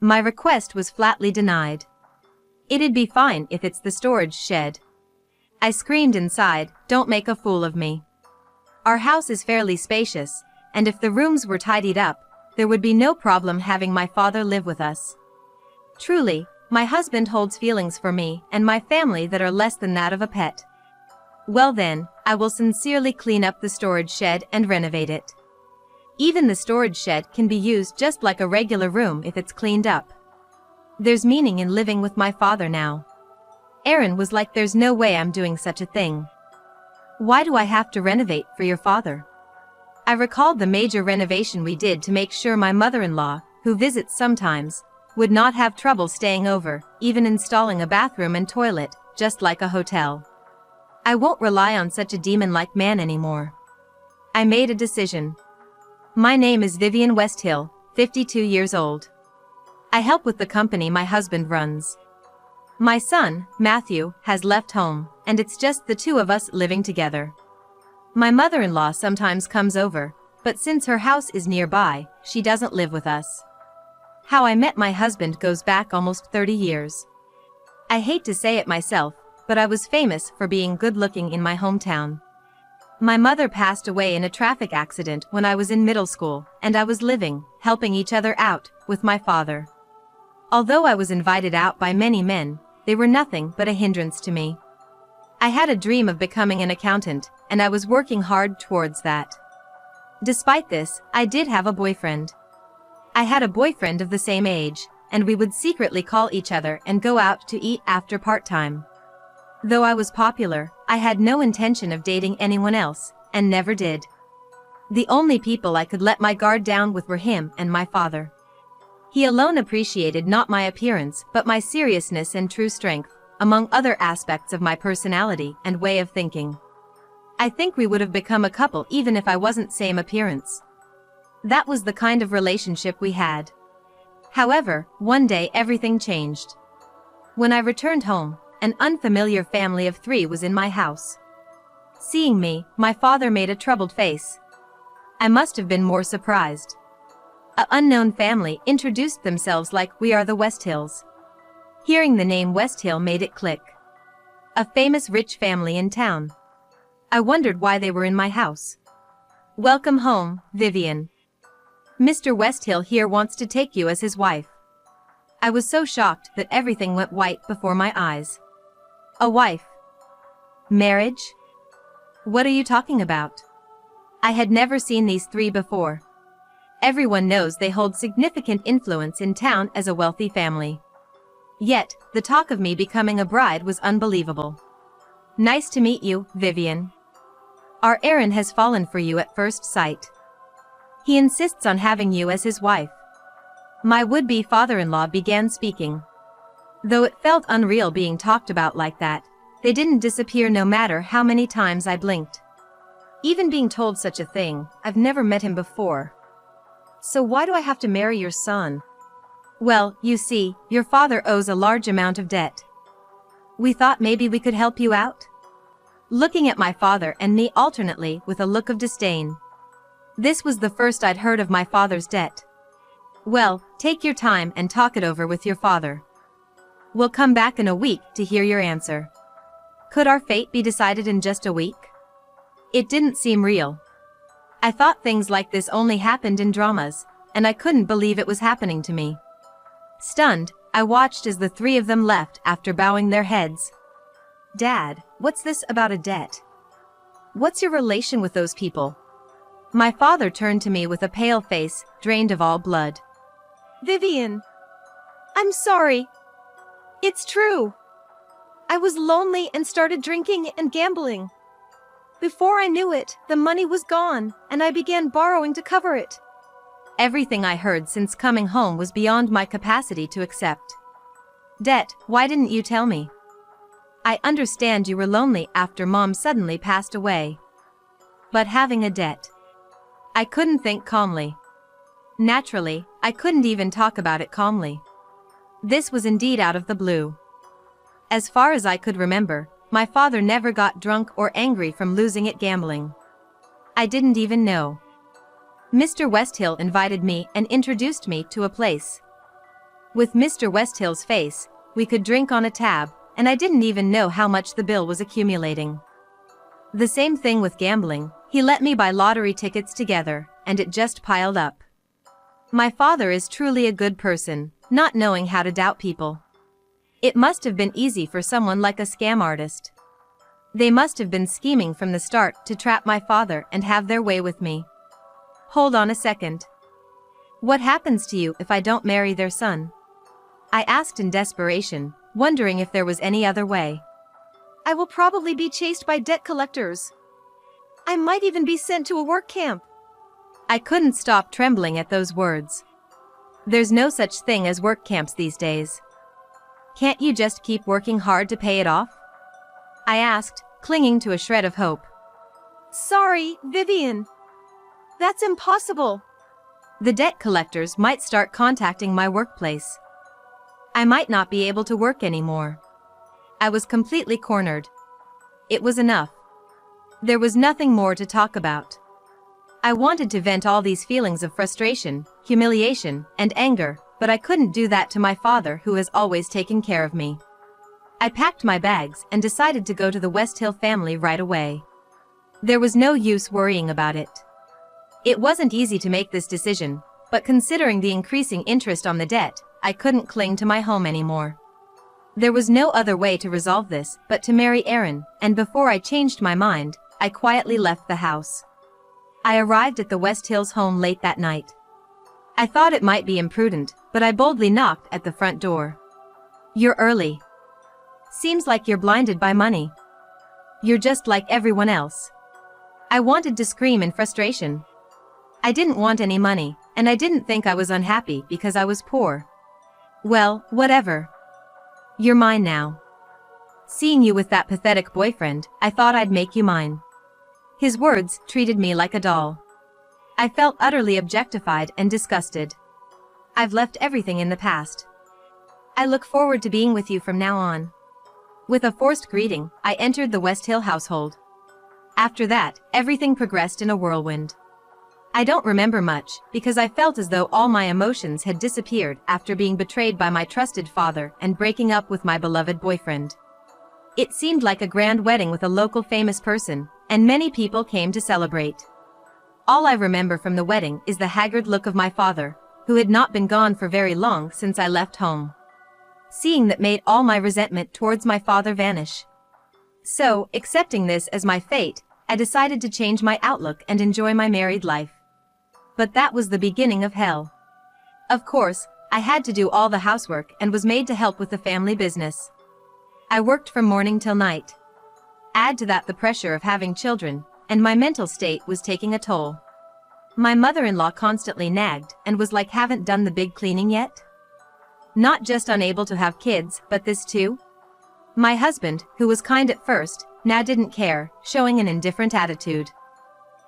My request was flatly denied. It'd be fine if it's the storage shed. I screamed inside, "Don't make a fool of me." Our house is fairly spacious, and if the rooms were tidied up, there would be no problem having my father live with us. Truly, my husband holds feelings for me and my family that are less than that of a pet. Well then, I will sincerely clean up the storage shed and renovate it. Even the storage shed can be used just like a regular room if it's cleaned up. There's meaning in living with my father now. Aaron was like, "There's no way I'm doing such a thing. Why do I have to renovate for your father?" I recalled the major renovation we did to make sure my mother-in-law, who visits sometimes, would not have trouble staying over, even installing a bathroom and toilet, just like a hotel. I won't rely on such a demon-like man anymore. I made a decision. My name is Vivian Westhill, 52 years old. I help with the company my husband runs. My son, Matthew, has left home, and it's just the two of us living together. My mother-in-law sometimes comes over, but since her house is nearby, she doesn't live with us. How I met my husband goes back almost 30 years. I hate to say it myself, but I was famous for being good-looking in my hometown. My mother passed away in a traffic accident when I was in middle school, and I was living, helping each other out, with my father. Although I was invited out by many men, they were nothing but a hindrance to me. I had a dream of becoming an accountant, and I was working hard towards that. Despite this, I did have a boyfriend. I had a boyfriend of the same age, and we would secretly call each other and go out to eat after part-time. Though I was popular, I had no intention of dating anyone else, and never did. The only people I could let my guard down with were him and my father. He alone appreciated not my appearance but my seriousness and true strength, among other aspects of my personality and way of thinking. I think we would have become a couple even if I wasn't same appearance. That was the kind of relationship we had. However, one day everything changed. When I returned home, an unfamiliar family of 3 was in my house. Seeing me, my father made a troubled face. I must have been more surprised. An unknown family introduced themselves like, "We are the Westhills." Hearing the name Westhill made it click. A famous rich family in town. I wondered why they were in my house. "Welcome home, Vivian. Mr. Westhill here wants to take you as his wife." I was so shocked that everything went white before my eyes. A wife? Marriage? What are you talking about? I had never seen these 3 before. Everyone knows they hold significant influence in town as a wealthy family. Yet, the talk of me becoming a bride was unbelievable. "Nice to meet you, Vivian. Our Aaron has fallen for you at first sight. He insists on having you as his wife." My would-be father-in-law began speaking. Though it felt unreal being talked about like that, they didn't disappear no matter how many times I blinked. Even being told such a thing, I've never met him before. "So why do I have to marry your son?" "Well, you see, your father owes a large amount of debt. We thought maybe we could help you out." Looking at my father and me alternately with a look of disdain. This was the first I'd heard of my father's debt. "Well, take your time and talk it over with your father. We'll come back in a week to hear your answer." Could our fate be decided in just a week? It didn't seem real. I thought things like this only happened in dramas, and I couldn't believe it was happening to me. Stunned, I watched as the 3 of them left after bowing their heads. "Dad, what's this about a debt? What's your relation with those people?" My father turned to me with a pale face, drained of all blood. "Vivian, I'm sorry. It's true. I was lonely and started drinking and gambling. Before I knew it, the money was gone, and I began borrowing to cover it." Everything I heard since coming home was beyond my capacity to accept. "Debt, why didn't you tell me? I understand you were lonely after Mom suddenly passed away. But having a debt." I couldn't think calmly. Naturally, I couldn't even talk about it calmly. This was indeed out of the blue. As far as I could remember, my father never got drunk or angry from losing at gambling. I didn't even know. Mr. Westhill invited me and introduced me to a place. With Mr. Westhill's face, we could drink on a tab, and I didn't even know how much the bill was accumulating. The same thing with gambling, he let me buy lottery tickets together, and it just piled up. My father is truly a good person, not knowing how to doubt people. It must have been easy for someone like a scam artist. They must have been scheming from the start to trap my father and have their way with me. Hold on a second. What happens to you if I don't marry their son? I asked in desperation, wondering if there was any other way. I will probably be chased by debt collectors. I might even be sent to a work camp. I couldn't stop trembling at those words. There's no such thing as work camps these days. Can't you just keep working hard to pay it off? I asked, clinging to a shred of hope. Sorry, Vivian. That's impossible. The debt collectors might start contacting my workplace. I might not be able to work anymore. I was completely cornered. It was enough. There was nothing more to talk about. I wanted to vent all these feelings of frustration, humiliation, and anger, but I couldn't do that to my father who has always taken care of me. I packed my bags and decided to go to the Westhill family right away. There was no use worrying about it. It wasn't easy to make this decision, but considering the increasing interest on the debt, I couldn't cling to my home anymore. There was no other way to resolve this but to marry Aaron, and before I changed my mind, I quietly left the house. I arrived at the Westhills home late that night. I thought it might be imprudent, but I boldly knocked at the front door. You're early. Seems like you're blinded by money. You're just like everyone else. I wanted to scream in frustration. I didn't want any money, and I didn't think I was unhappy because I was poor. Well, whatever. You're mine now. Seeing you with that pathetic boyfriend, I thought I'd make you mine. His words treated me like a doll. I felt utterly objectified and disgusted. I've left everything in the past. I look forward to being with you from now on. With a forced greeting, I entered the Westhill household. After that, everything progressed in a whirlwind. I don't remember much, because I felt as though all my emotions had disappeared after being betrayed by my trusted father and breaking up with my beloved boyfriend. It seemed like a grand wedding with a local famous person, and many people came to celebrate. All I remember from the wedding is the haggard look of my father, who had not been gone for very long since I left home. Seeing that made all my resentment towards my father vanish. So, accepting this as my fate, I decided to change my outlook and enjoy my married life. But that was the beginning of hell. Of course, I had to do all the housework and was made to help with the family business. I worked from morning till night. Add to that the pressure of having children, and my mental state was taking a toll. My mother-in-law constantly nagged and was like, haven't done the big cleaning yet? Not just unable to have kids, but this too? My husband, who was kind at first, now didn't care, showing an indifferent attitude.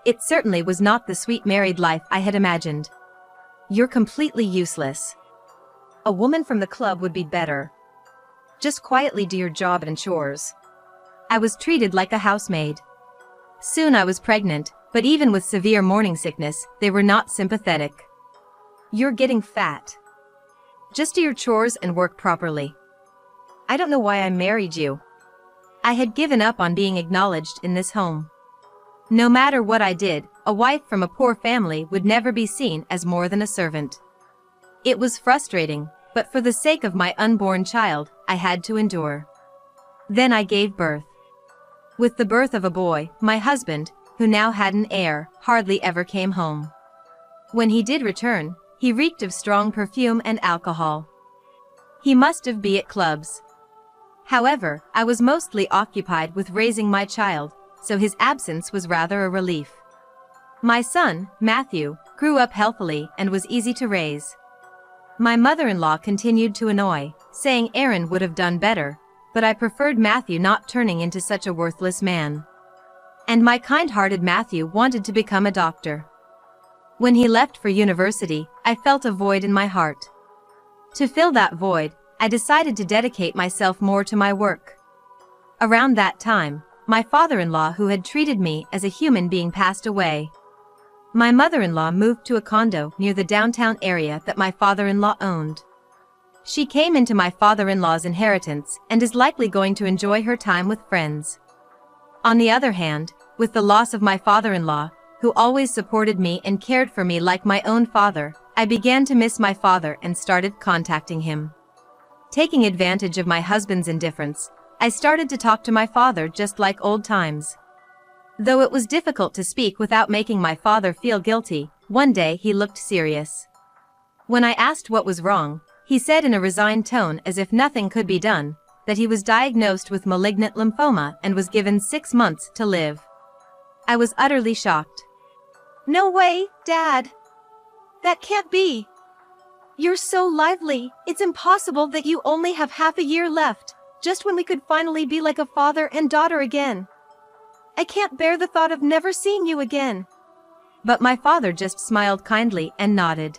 It certainly was not the sweet married life I had imagined. You're completely useless. A woman from the club would be better. Just quietly do your job and chores. I was treated like a housemaid. Soon I was pregnant, but even with severe morning sickness, they were not sympathetic. You're getting fat. Just do your chores and work properly. I don't know why I married you. I had given up on being acknowledged in this home. No matter what I did, a wife from a poor family would never be seen as more than a servant. It was frustrating, but for the sake of my unborn child, I had to endure. Then I gave birth. With the birth of a boy, my husband, who now had an heir, hardly ever came home. When he did return, he reeked of strong perfume and alcohol. He must have been at clubs. However, I was mostly occupied with raising my child, so his absence was rather a relief. My son, Matthew, grew up healthily and was easy to raise. My mother-in-law continued to annoy, saying Aaron would have done better, but I preferred Matthew not turning into such a worthless man. And my kind-hearted Matthew wanted to become a doctor. When he left for university, I felt a void in my heart. To fill that void, I decided to dedicate myself more to my work. Around that time, my father-in-law who had treated me as a human being passed away. My mother-in-law moved to a condo near the downtown area that my father-in-law owned. She came into my father-in-law's inheritance and is likely going to enjoy her time with friends. On the other hand, with the loss of my father-in-law, who always supported me and cared for me like my own father, I began to miss my father and started contacting him. Taking advantage of my husband's indifference, I started to talk to my father just like old times. Though it was difficult to speak without making my father feel guilty, one day he looked serious. When I asked what was wrong, he said in a resigned tone as if nothing could be done, that he was diagnosed with malignant lymphoma and was given 6 months to live. I was utterly shocked. No way, Dad. That can't be. You're so lively, it's impossible that you only have half a year left, just when we could finally be like a father and daughter again. I can't bear the thought of never seeing you again. But my father just smiled kindly and nodded.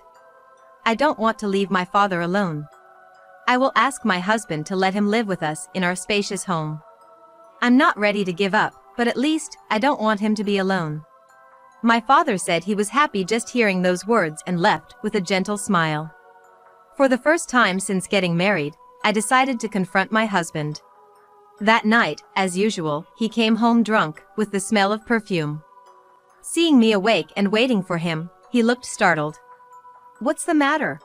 I don't want to leave my father alone. I will ask my husband to let him live with us in our spacious home. I'm not ready to give up, but at least, I don't want him to be alone. My father said he was happy just hearing those words and left with a gentle smile. For the first time since getting married, I decided to confront my husband. That night, as usual, he came home drunk, with the smell of perfume. Seeing me awake and waiting for him, he looked startled. What's the matter?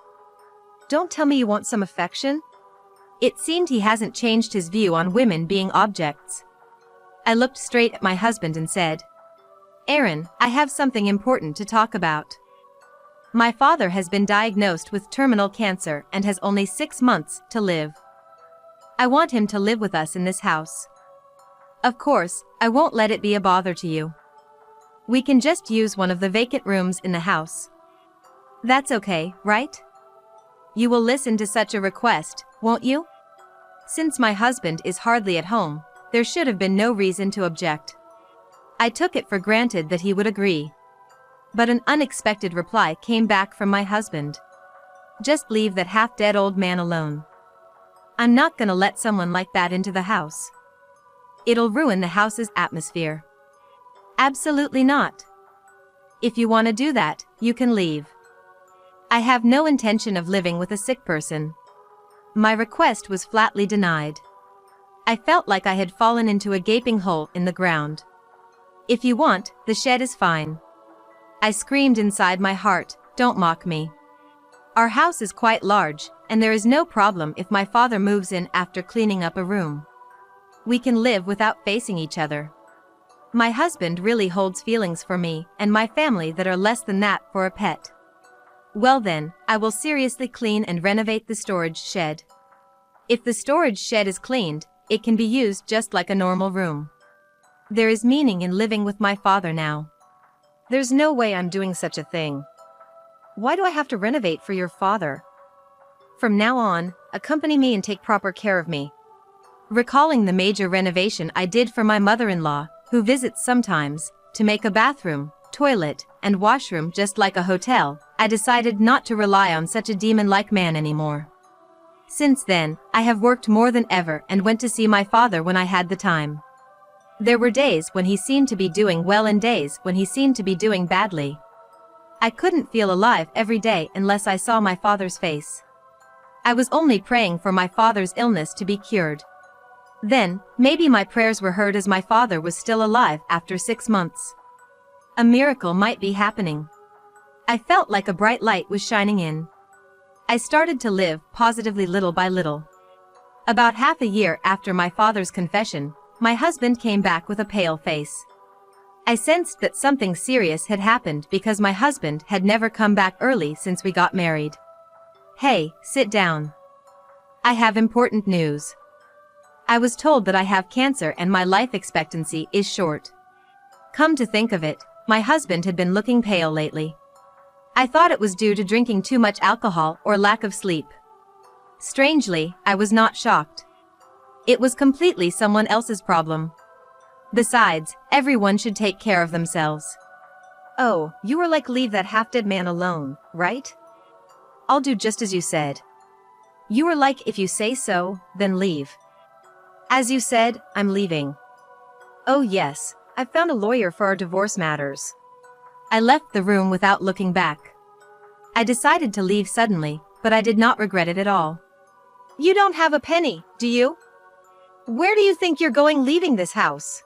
Don't tell me you want some affection? It seemed he hasn't changed his view on women being objects. I looked straight at my husband and said, Aaron, I have something important to talk about. My father has been diagnosed with terminal cancer and has only 6 months to live. I want him to live with us in this house. Of course, I won't let it be a bother to you. We can just use one of the vacant rooms in the house. That's okay, right? You will listen to such a request, won't you? Since my husband is hardly at home, there should have been no reason to object. I took it for granted that he would agree. But an unexpected reply came back from my husband. Just leave that half-dead old man alone. I'm not gonna let someone like that into the house. It'll ruin the house's atmosphere. Absolutely not. If you want to do that, you can leave. I have no intention of living with a sick person. My request was flatly denied. I felt like I had fallen into a gaping hole in the ground. If you want, the shed is fine. I screamed inside my heart, don't mock me. Our house is quite large, and there is no problem if my father moves in after cleaning up a room. We can live without facing each other. My husband really holds feelings for me and my family that are less than that for a pet. Well then, I will seriously clean and renovate the storage shed. If the storage shed is cleaned, it can be used just like a normal room. There is meaning in living with my father now. There's no way I'm doing such a thing. Why do I have to renovate for your father? From now on, accompany me and take proper care of me. Recalling the major renovation I did for my mother-in-law, who visits sometimes, to make a bathroom, toilet, and washroom just like a hotel, I decided not to rely on such a demon-like man anymore. Since then, I have worked more than ever and went to see my father when I had the time. There were days when he seemed to be doing well and days when he seemed to be doing badly. I couldn't feel alive every day unless I saw my father's face. I was only praying for my father's illness to be cured. Then, maybe my prayers were heard as my father was still alive after 6 months. A miracle might be happening. I felt like a bright light was shining in. I started to live positively little by little. About half a year after my father's confession, my husband came back with a pale face. I sensed that something serious had happened because my husband had never come back early since we got married. Hey, sit down. I have important news. I was told that I have cancer and my life expectancy is short. Come to think of it, my husband had been looking pale lately. I thought it was due to drinking too much alcohol or lack of sleep. Strangely, I was not shocked. It was completely someone else's problem. Besides, everyone should take care of themselves. Oh, you were like leave that half-dead man alone, right? I'll do just as you said. You were like if you say so, then leave. As you said, I'm leaving. Oh yes, I've found a lawyer for our divorce matters. I left the room without looking back. I decided to leave suddenly, but I did not regret it at all. You don't have a penny, do you? Where do you think you're going leaving this house?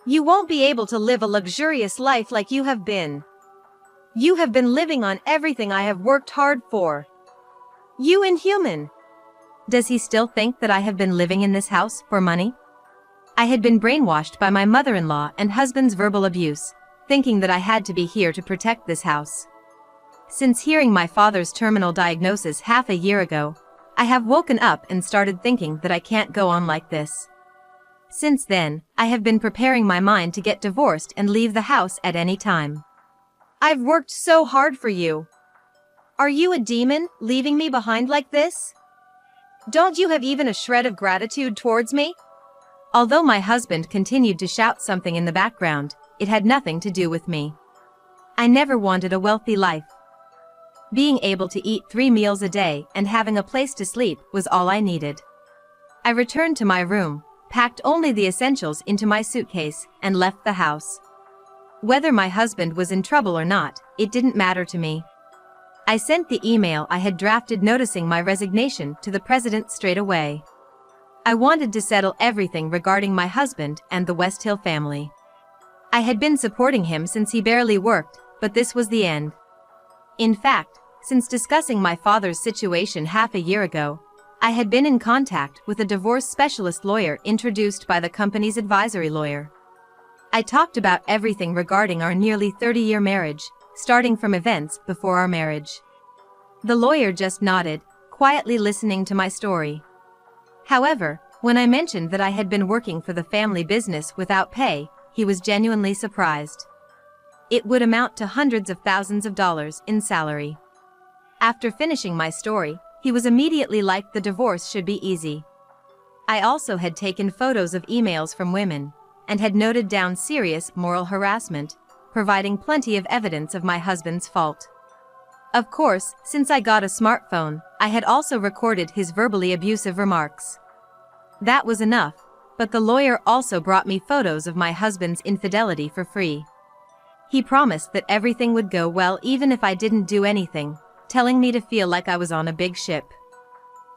You won't be able to live a luxurious life like you have been. You have been living on everything I have worked hard for. You inhuman. Does he still think that I have been living in this house for money? I had been brainwashed by my mother-in-law and husband's verbal abuse, thinking that I had to be here to protect this house. Since hearing my father's terminal diagnosis half a year ago, I have woken up and started thinking that I can't go on like this. Since then, I have been preparing my mind to get divorced and leave the house at any time. I've worked so hard for you. Are you a demon, leaving me behind like this? Don't you have even a shred of gratitude towards me? Although my husband continued to shout something in the background, it had nothing to do with me. I never wanted a wealthy life. Being able to eat 3 meals a day and having a place to sleep was all I needed. I returned to my room, packed only the essentials into my suitcase, and left the house. Whether my husband was in trouble or not, it didn't matter to me. I sent the email I had drafted noticing my resignation to the president straight away. I wanted to settle everything regarding my husband and the Westhill family. I had been supporting him since he barely worked, but this was the end. In fact, since discussing my father's situation half a year ago, I had been in contact with a divorce specialist lawyer introduced by the company's advisory lawyer. I talked about everything regarding our nearly 30-year marriage, starting from events before our marriage. The lawyer just nodded, quietly listening to my story. However, when I mentioned that I had been working for the family business without pay, he was genuinely surprised. It would amount to hundreds of thousands of dollars in salary. After finishing my story, he was immediately like the divorce should be easy. I also had taken photos of emails from women, and had noted down serious moral harassment, providing plenty of evidence of my husband's fault. Of course, since I got a smartphone, I had also recorded his verbally abusive remarks. That was enough, but the lawyer also brought me photos of my husband's infidelity for free. He promised that everything would go well even if I didn't do anything, telling me to feel like I was on a big ship.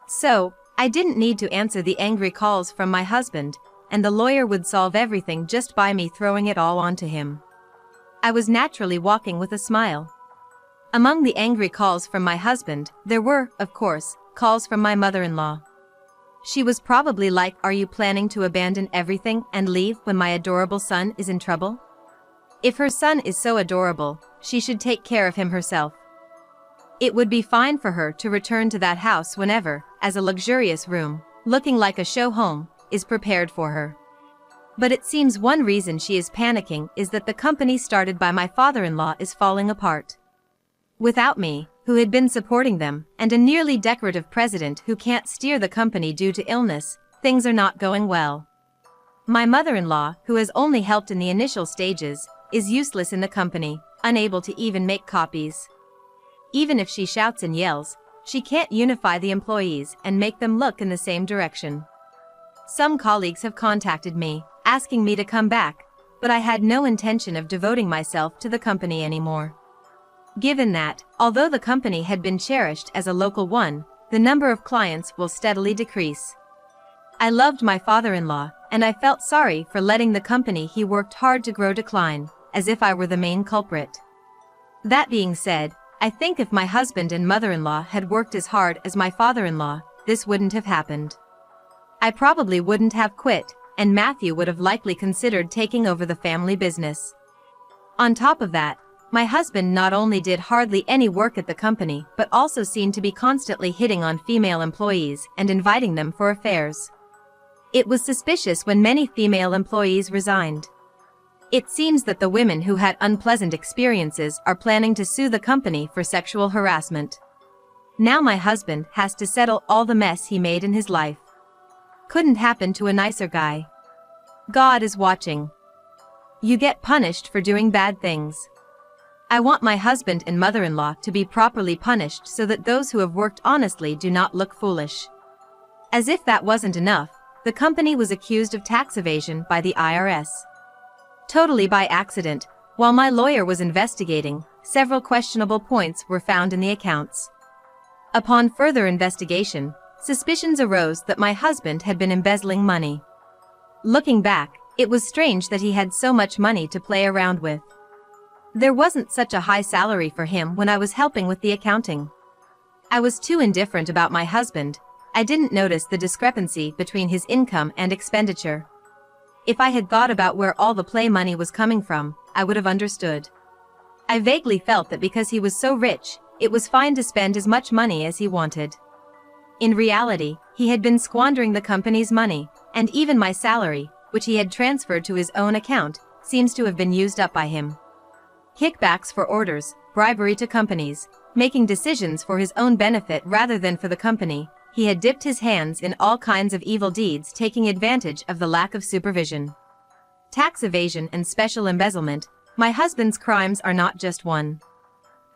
So, I didn't need to answer the angry calls from my husband, and the lawyer would solve everything just by me throwing it all onto him. I was naturally walking with a smile. Among the angry calls from my husband, there were, of course, calls from my mother-in-law. She was probably like, "Are you planning to abandon everything and leave when my adorable son is in trouble? If her son is so adorable, she should take care of him herself. It would be fine for her to return to that house whenever, as a luxurious room, looking like a show home, is prepared for her." But it seems one reason she is panicking is that the company started by my father-in-law is falling apart. Without me, who had been supporting them, and a nearly decorative president who can't steer the company due to illness, things are not going well. My mother-in-law, who has only helped in the initial stages, is useless in the company, unable to even make copies. Even if she shouts and yells, she can't unify the employees and make them look in the same direction. Some colleagues have contacted me, asking me to come back, but I had no intention of devoting myself to the company anymore. Given that, although the company had been cherished as a local one, the number of clients will steadily decrease. I loved my father-in-law, and I felt sorry for letting the company he worked hard to grow decline, as if I were the main culprit. That being said, I think if my husband and mother-in-law had worked as hard as my father-in-law, this wouldn't have happened. I probably wouldn't have quit, and Matthew would have likely considered taking over the family business. On top of that, my husband not only did hardly any work at the company but also seemed to be constantly hitting on female employees and inviting them for affairs. It was suspicious when many female employees resigned. It seems that the women who had unpleasant experiences are planning to sue the company for sexual harassment. Now my husband has to settle all the mess he made in his life. Couldn't happen to a nicer guy. God is watching. You get punished for doing bad things. I want my husband and mother-in-law to be properly punished so that those who have worked honestly do not look foolish. As if that wasn't enough, the company was accused of tax evasion by the IRS. Totally by accident, while my lawyer was investigating, several questionable points were found in the accounts. Upon further investigation, suspicions arose that my husband had been embezzling money. Looking back, it was strange that he had so much money to play around with. There wasn't such a high salary for him when I was helping with the accounting. I was too indifferent about my husband. I didn't notice the discrepancy between his income and expenditure. If I had thought about where all the play money was coming from, I would have understood. I vaguely felt that because he was so rich, it was fine to spend as much money as he wanted. In reality, he had been squandering the company's money, and even my salary, which he had transferred to his own account, seems to have been used up by him. Kickbacks for orders, bribery to companies, making decisions for his own benefit rather than for the company, he had dipped his hands in all kinds of evil deeds, taking advantage of the lack of supervision. Tax evasion and special embezzlement, my husband's crimes are not just one.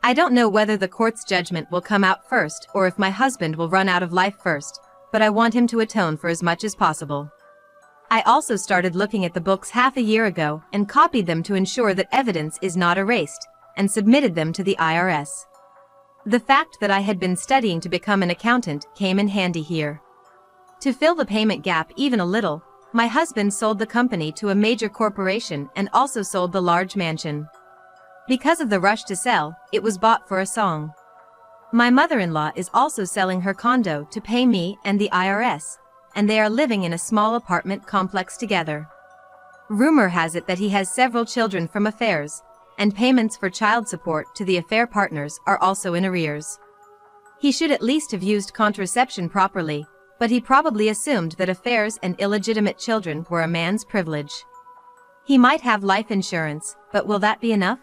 I don't know whether the court's judgment will come out first or if my husband will run out of life first, but I want him to atone for as much as possible. I also started looking at the books half a year ago and copied them to ensure that evidence is not erased, and submitted them to the IRS. The fact that I had been studying to become an accountant came in handy here. To fill the payment gap even a little, my husband sold the company to a major corporation and also sold the large mansion. Because of the rush to sell, it was bought for a song. My mother-in-law is also selling her condo to pay me and the IRS, and they are living in a small apartment complex together. Rumor has it that he has several children from affairs, and payments for child support to the affair partners are also in arrears. He should at least have used contraception properly, but he probably assumed that affairs and illegitimate children were a man's privilege. He might have life insurance, but will that be enough?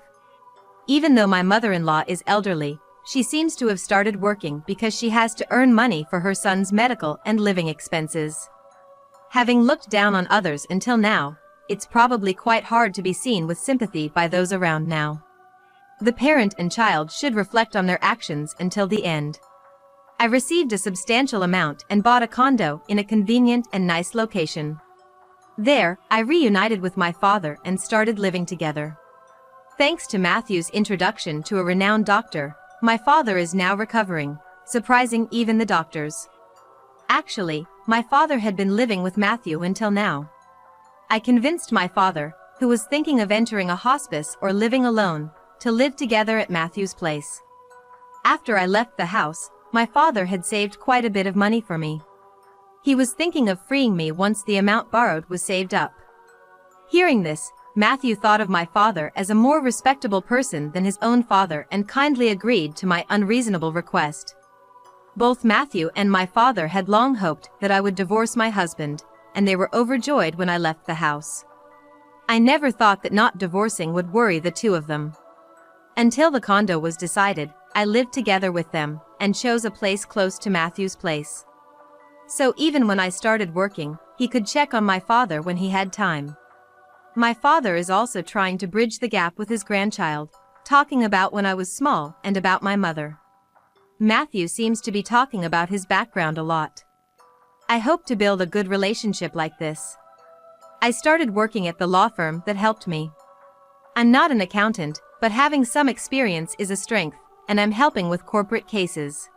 Even though my mother-in-law is elderly, she seems to have started working because she has to earn money for her son's medical and living expenses. Having looked down on others until now, it's probably quite hard to be seen with sympathy by those around now. The parent and child should reflect on their actions until the end. I received a substantial amount and bought a condo in a convenient and nice location. There, I reunited with my father and started living together. Thanks to Matthew's introduction to a renowned doctor, my father is now recovering, surprising even the doctors. Actually, my father had been living with Matthew until now. I convinced my father, who was thinking of entering a hospice or living alone, to live together at Matthew's place. After I left the house, my father had saved quite a bit of money for me. He was thinking of freeing me once the amount borrowed was saved up. Hearing this, Matthew thought of my father as a more respectable person than his own father and kindly agreed to my unreasonable request. Both Matthew and my father had long hoped that I would divorce my husband, and they were overjoyed when I left the house. I never thought that not divorcing would worry the two of them. Until the condo was decided, I lived together with them and chose a place close to Matthew's place. So even when I started working, he could check on my father when he had time. My father is also trying to bridge the gap with his grandchild, talking about when I was small and about my mother. Matthew seems to be talking about his background a lot. I hope to build a good relationship like this. I started working at the law firm that helped me. I'm not an accountant, but having some experience is a strength, and I'm helping with corporate cases.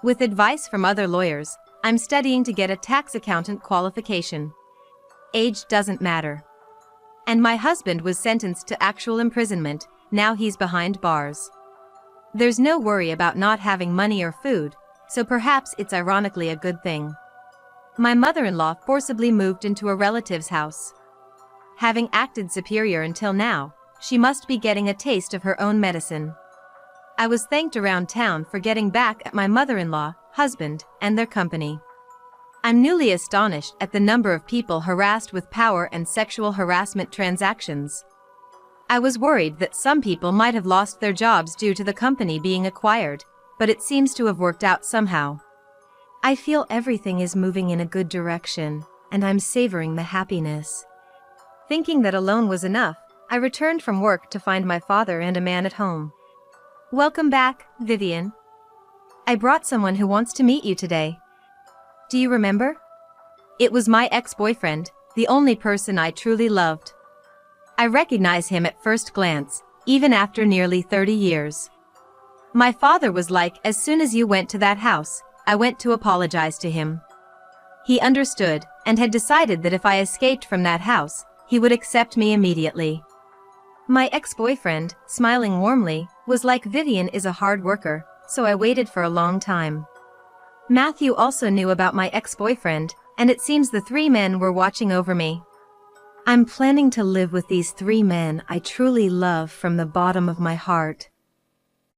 With advice from other lawyers, I'm studying to get a tax accountant qualification. Age doesn't matter. And my husband was sentenced to actual imprisonment, now he's behind bars. There's no worry about not having money or food, so perhaps it's ironically a good thing. My mother-in-law forcibly moved into a relative's house. Having acted superior until now, she must be getting a taste of her own medicine. I was thanked around town for getting back at my mother-in-law, husband, and their company. I'm newly astonished at the number of people harassed with power and sexual harassment transactions. I was worried that some people might have lost their jobs due to the company being acquired, but it seems to have worked out somehow. I feel everything is moving in a good direction, and I'm savoring the happiness. Thinking that alone was enough, I returned from work to find my father and a man at home. Welcome back, Vivian. I brought someone who wants to meet you today. Do you remember? It was my ex-boyfriend, the only person I truly loved. I recognize him at first glance, even after nearly 30 years. My father was like, as soon as you went to that house, I went to apologize to him. He understood and had decided that if I escaped from that house, he would accept me immediately. My ex-boyfriend, smiling warmly, was like, Vivian is a hard worker, so I waited for a long time. Matthew also knew about my ex-boyfriend, and it seems the three men were watching over me. I'm planning to live with these three men I truly love from the bottom of my heart.